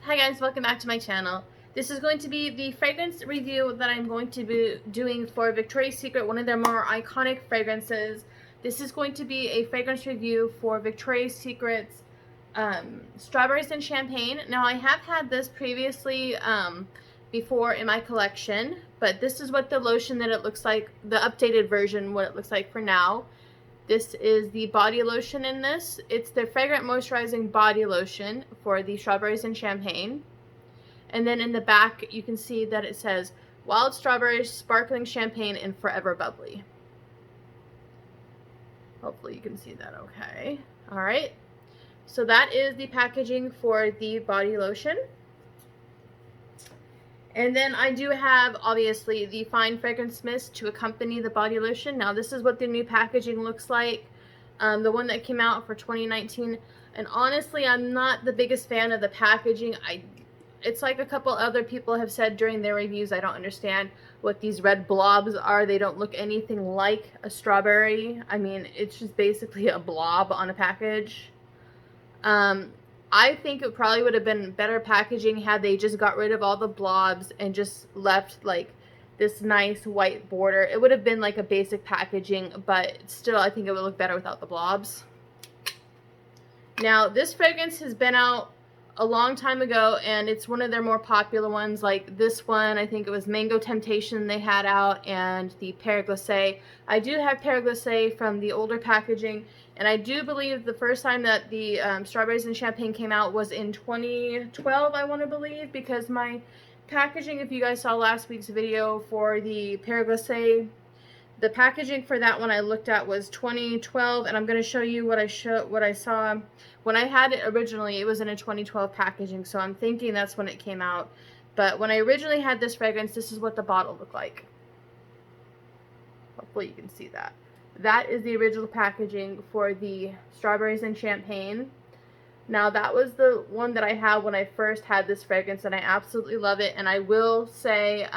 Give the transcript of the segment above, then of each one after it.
Hi guys, welcome back to my channel. This is going to be the fragrance review that I'm going to be doing for Victoria's Secret, one of their more iconic fragrances. This is going to be a fragrance review for Victoria's Secret's Strawberries and Champagne. Now I have had this previously before in my collection, but this is what the lotion that it looks like, the updated version, what it looks like for now. This is the body lotion in this. It's the Fragrant Moisturizing Body Lotion for the Strawberries and Champagne. And then in the back, you can see that it says Wild Strawberries, Sparkling Champagne, and Forever Bubbly. Hopefully you can see that okay. Alright, so that is the packaging for the body lotion. And then I do have, obviously, the Fine Fragrance Mist to accompany the body lotion. Now, this is what the new packaging looks like. The one that came out for 2019. And honestly, I'm not the biggest fan of the packaging. It's like a couple other people have said during their reviews. I don't understand what these red blobs are. They don't look anything like a strawberry. I mean, it's just basically a blob on a package. I think it probably would have been better packaging had they just got rid of all the blobs and just left like this nice white border. It would have been like a basic packaging, but still I think it would look better without the blobs. Now this fragrance has been out a long time ago, and it's one of their more popular ones. Like this one, I think it was Mango Temptation they had out, and the Pere Glacé. I do have Pere Glacé from the older packaging, and I do believe the first time that the Strawberries and Champagne came out was in 2012, I want to believe, because my packaging, if you guys saw last week's video for the Pere Glacé, the packaging for that one I looked at was 2012, and I'm going to show you what I saw. When I had it originally, it was in a 2012 packaging, so I'm thinking that's when it came out. But when I originally had this fragrance, this is what the bottle looked like. Hopefully you can see that. That is the original packaging for the Strawberries and Champagne. Now that was the one that I had when I first had this fragrance, and I absolutely love it. And I will say,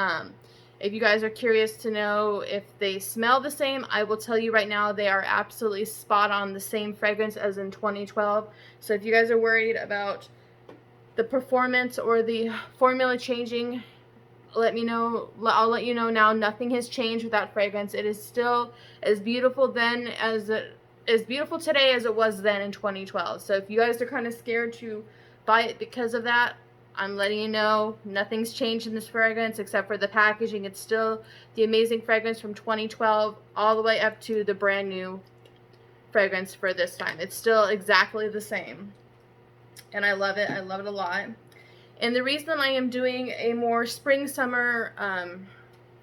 if you guys are curious to know if they smell the same, I will tell you right now they are absolutely spot on the same fragrance as in 2012. So if you guys are worried about the performance or the formula changing, let me know. I'll let you know now. Nothing has changed with that fragrance. It is still as beautiful then as beautiful today as it was then in 2012. So if you guys are kind of scared to buy it because of that, I'm letting you know nothing's changed in this fragrance except for the packaging. It's still the amazing fragrance from 2012 all the way up to the brand new fragrance for this time. It's still exactly the same. And I love it. I love it a lot. And the reason I am doing a more spring-summer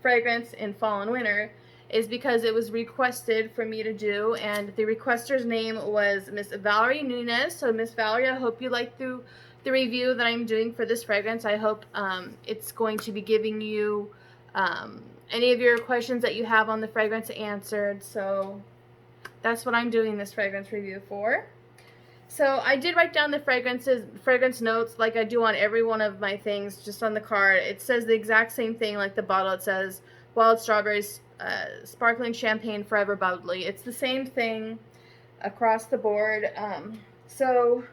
fragrance in fall and winter is because it was requested for me to do, and the requester's name was Miss Valerie Nunez. So Miss Valerie, I hope you like the review that I'm doing for this fragrance. I hope it's going to be giving you any of your questions that you have on the fragrance answered. So that's what I'm doing this fragrance review for. So I did write down the fragrance notes like I do on every one of my things, just on the card. It says the exact same thing like the bottle. It says Wild Strawberries, Sparkling Champagne, Forever Bubbly. It's the same thing across the board. So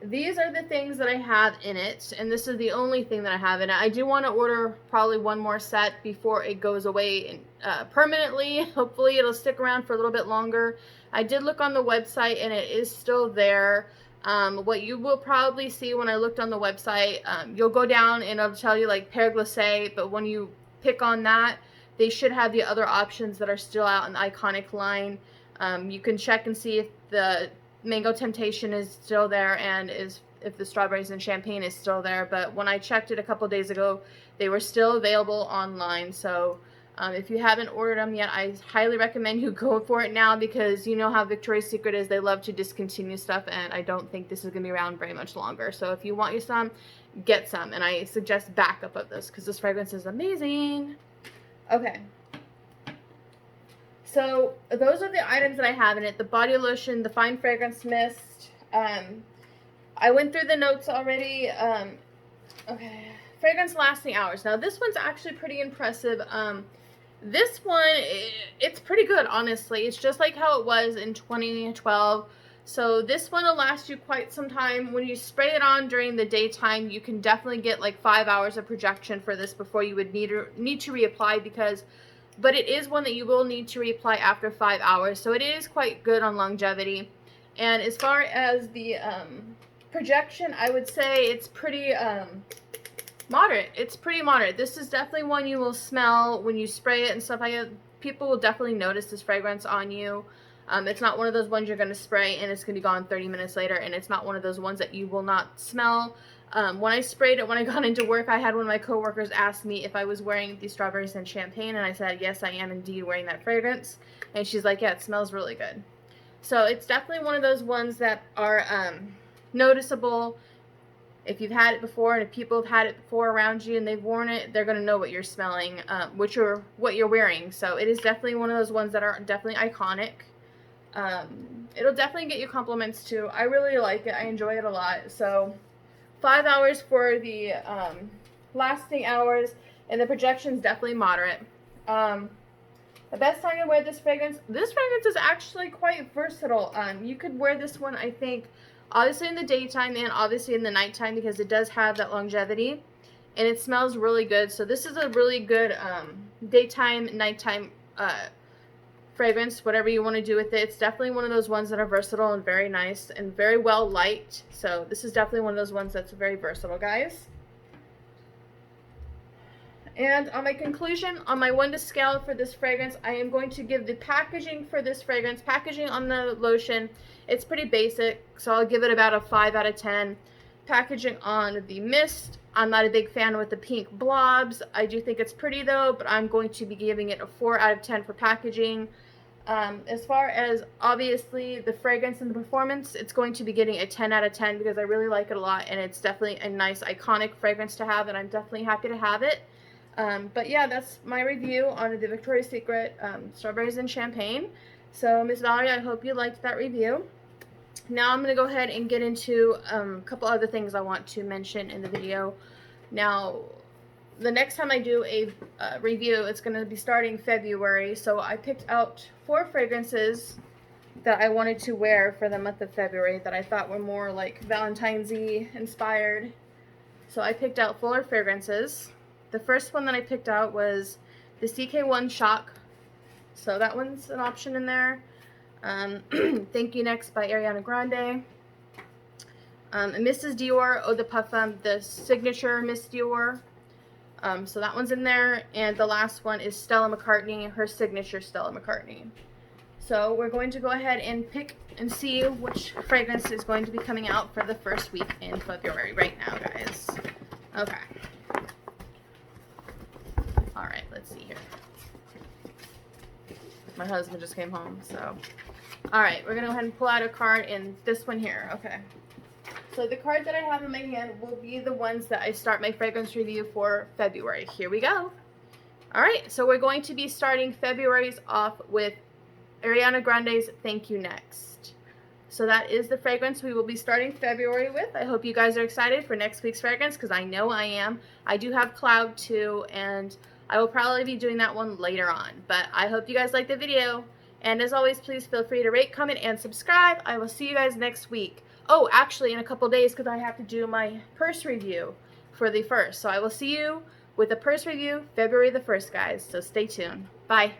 these are the things that I have in it, and this is the only thing that I have in it. I do want to order probably one more set before it goes away permanently. Hopefully it'll stick around for a little bit longer. I did look on the website, and it is still there. What you will probably see when I looked on the website, you'll go down and it'll tell you like Pere Glacé, but when you pick on that, they should have the other options that are still out in the iconic line. You can check and see if the Mango Temptation is still there and if the Strawberries and Champagne is still there. But when I checked it a couple days ago, they were still available online. So if you haven't ordered them yet, I highly recommend you go for it now, because you know how Victoria's Secret is. They love to discontinue stuff, and I don't think this is going to be around very much longer. So if you want you some, get some. And I suggest backup of this because this fragrance is amazing. Okay. So those are the items that I have in it. The body lotion, the Fine Fragrance Mist. I went through the notes already. Okay. Fragrance lasting hours. Now this one's actually pretty impressive. This one, it's pretty good, honestly. It's just like how it was in 2012. So this one will last you quite some time. When you spray it on during the daytime, you can definitely get like 5 hours of projection for this before you would need to reapply, but it is one that you will need to reapply after 5 hours. So it is quite good on longevity. And as far as the projection, I would say it's pretty moderate. It's pretty moderate. This is definitely one you will smell when you spray it and stuff like that. People will definitely notice this fragrance on you. It's not one of those ones you're going to spray and it's going to be gone 30 minutes later, and it's not one of those ones that you will not smell. When I sprayed it, when I got into work, I had one of my coworkers ask me if I was wearing the Strawberries and Champagne, and I said, yes, I am indeed wearing that fragrance. And she's like, yeah, it smells really good. So it's definitely one of those ones that are noticeable. If you've had it before, and if people have had it before around you and they've worn it, they're going to know what you're smelling, what you're wearing. So it is definitely one of those ones that are definitely iconic. It'll definitely get you compliments too. I really like it. I enjoy it a lot. So 5 hours for the lasting hours, and the projection's definitely moderate. The best time to wear this fragrance is actually quite versatile. You could wear this one, I think, obviously in the daytime and obviously in the nighttime, because it does have that longevity and it smells really good. So this is a really good daytime, nighttime fragrance, whatever you want to do with it. It's definitely one of those ones that are versatile and very nice and very well liked. So this is definitely one of those ones that's very versatile, guys. And on my conclusion, on my 1 to scale for this fragrance, I am going to give the packaging for this fragrance. Packaging on the lotion, it's pretty basic, so I'll give it about a 5 out of 10. Packaging on the mist, I'm not a big fan with the pink blobs. I do think it's pretty though, but I'm going to be giving it a 4 out of 10 for packaging. As far as obviously the fragrance and the performance, it's going to be getting a 10 out of 10 because I really like it a lot, and it's definitely a nice iconic fragrance to have, and I'm definitely happy to have it. But yeah, that's my review on the Victoria's Secret Strawberries and Champagne. So Miss Valerie, I hope you liked that review. Now I'm going to go ahead and get into a couple other things I want to mention in the video. Now, the next time I do a review, it's going to be starting February. So I picked out 4 fragrances that I wanted to wear for the month of February that I thought were more like Valentine's-y inspired. So I picked out 4 fragrances. The first one that I picked out was the CK1 Shock. So that one's an option in there. Thank You Next by Ariana Grande. Mrs. Dior Eau de Parfum, the signature Miss Dior. So that one's in there. And the last one is Stella McCartney, her signature Stella McCartney. So we're going to go ahead and pick and see which fragrance is going to be coming out for the first week in February right now, guys. Okay. Alright, let's see here. My husband just came home, so. Alright, we're going to go ahead and pull out a card, and this one here, okay. So the card that I have in my hand will be the ones that I start my fragrance review for February. Here we go. Alright, so we're going to be starting February's off with Ariana Grande's Thank You Next. So that is the fragrance we will be starting February with. I hope you guys are excited for next week's fragrance, because I know I am. I do have Cloud too, and I will probably be doing that one later on. But I hope you guys liked the video. And as always, please feel free to rate, comment, and subscribe. I will see you guys next week. Oh, actually in a couple days, because I have to do my purse review for the 1st. So I will see you with the purse review February the 1st, guys. So stay tuned. Bye.